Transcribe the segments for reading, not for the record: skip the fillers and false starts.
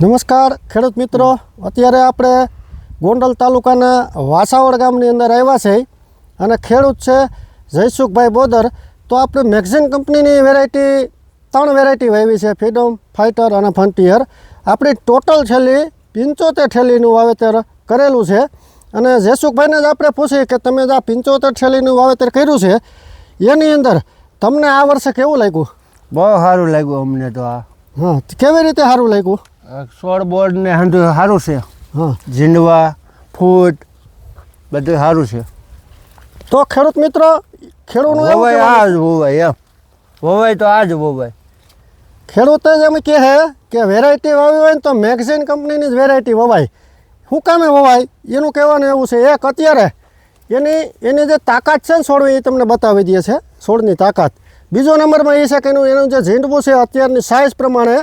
નમસ્કાર ખેડૂત મિત્રો, અત્યારે આપણે ગોંડલ તાલુકાના વાસાવડ ગામની અંદર આવ્યા છે અને ખેડૂત છે જયસુખભાઈ બોદર. તો આપણે મેગઝીન કંપનીની વેરાયટી 3 વેરાયટી વાવી છે, ફ્રીડમ, ફાઇટર અને ફ્રન્ટિયર. આપણી ટોટલ છેલ્લી 75 ઠેલીનું વાવેતર કરેલું છે અને જયસુખભાઈને જ આપણે પૂછીએ કે તમે જે આ 75 ઠેલીનું વાવેતર કર્યું છે એની અંદર તમને આ વર્ષે કેવું લાગ્યું? બહુ સારું લાગ્યું અમને તો. આ હા, કેવી રીતે સારું લાગ્યું? સોળ બોર્ડ ને સારું છે. હા, ઝીંડવા ફૂટ બધું સારું છે. તો ખેડૂત મિત્રો, ખેડૂતનું એવું વવાય કહેવાનું- આ જ વવાય, એમ વવાય તો આ જ વવાય. ખેડૂત જ એમ કહે કે વેરાયટી વાવી હોય ને તો મેગઝીન કંપનીની જ વેરાયટી વવાય. શું કામે વવાય એનું કહેવાનું એવું છે. એક અત્યારે એની જે તાકાત છે ને છોડવી, એ તમને બતાવી દે છે છોડની તાકાત. બીજો નંબરમાં એ છે કે એનું જે ઝીંડવું છે અત્યારની સાઇઝ પ્રમાણે,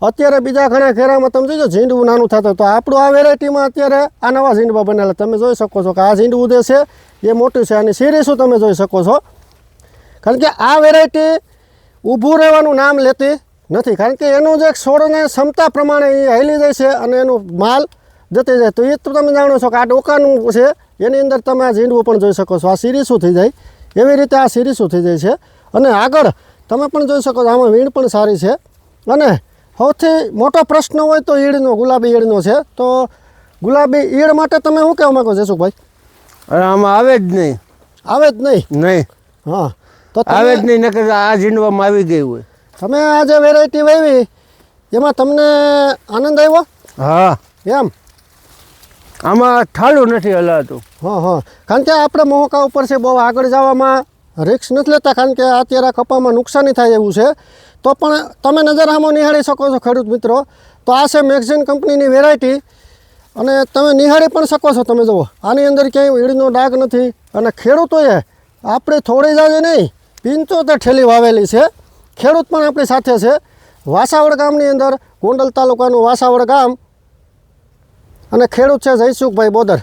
અત્યારે બીજા ઘણા ઘેરામાં તમે જોઈજો ઝીંડવું નાનું થતું, તો આપણું આ વેરાયટીમાં અત્યારે આ નવા ઝીંડવા બનેલા તમે જોઈ શકો છો કે આ ઝીંડવું જે છે એ મોટું છે. આની સિરીઝું તમે જોઈ શકો છો. કારણ કે આ વેરાયટી ઊભું રહેવાનું નામ લેતી નથી, કારણ કે એનું જે છોડને ક્ષમતા પ્રમાણે એ હાલી જાય છે અને એનું માલ જતી જાય. તો એ તો તમે જાણો છો કે આ ડોકાનું છે, એની અંદર તમે આ ઝીંડવું પણ જોઈ શકો છો. આ સિરીઝું થઈ જાય એવી રીતે આ સિરીઝું થઈ જાય છે. અને આગળ તમે પણ જોઈ શકો છો આમાં વીણ પણ સારી છે. અને સૌથી મોટો પ્રશ્ન હોય તો ઈળનો, ગુલાબી ઈળનો છે. તો ગુલાબી ઈળ માટે તમે શું કહેવા માંગો જયસુખભાઈ? અને આમાં આવે જ નહીં. આવે જ નહીં? નહીં હા, તો આવે જ નહીં, નકર આ ઝીંડવામાં આવી ગઈ હોય. તમે આ જે વેરાયટી વાવી એમાં તમને આનંદ આવ્યો? હા, એમ? આમાં ઠાળું નથી હલાતું. હા હા, કારણ કે આપણે મોહકા ઉપર છે, બહુ આગળ જવામાં રિસ્ક નથી લેતા, કારણ કે અત્યારે કપામાં નુકસાની થાય એવું છે. તો પણ તમે નજરામાં નિહાળી શકો છો ખેડૂત મિત્રો. તો આ છે મેગઝીન કંપનીની વેરાયટી અને તમે નિહાળી પણ શકો છો. તમે જુઓ આની અંદર ક્યાંય ઈળનો ડાઘ નથી. અને ખેડૂતોએ આપણે થોડી જાજે નહીં 75 ઠેલી વાવેલી છે. ખેડૂત પણ આપણી સાથે છે. વાસાવડ ગામની અંદર, ગોંડલ તાલુકાનું વાસાવડ ગામ, અને ખેડૂત છે જયસુખભાઈ બોદર.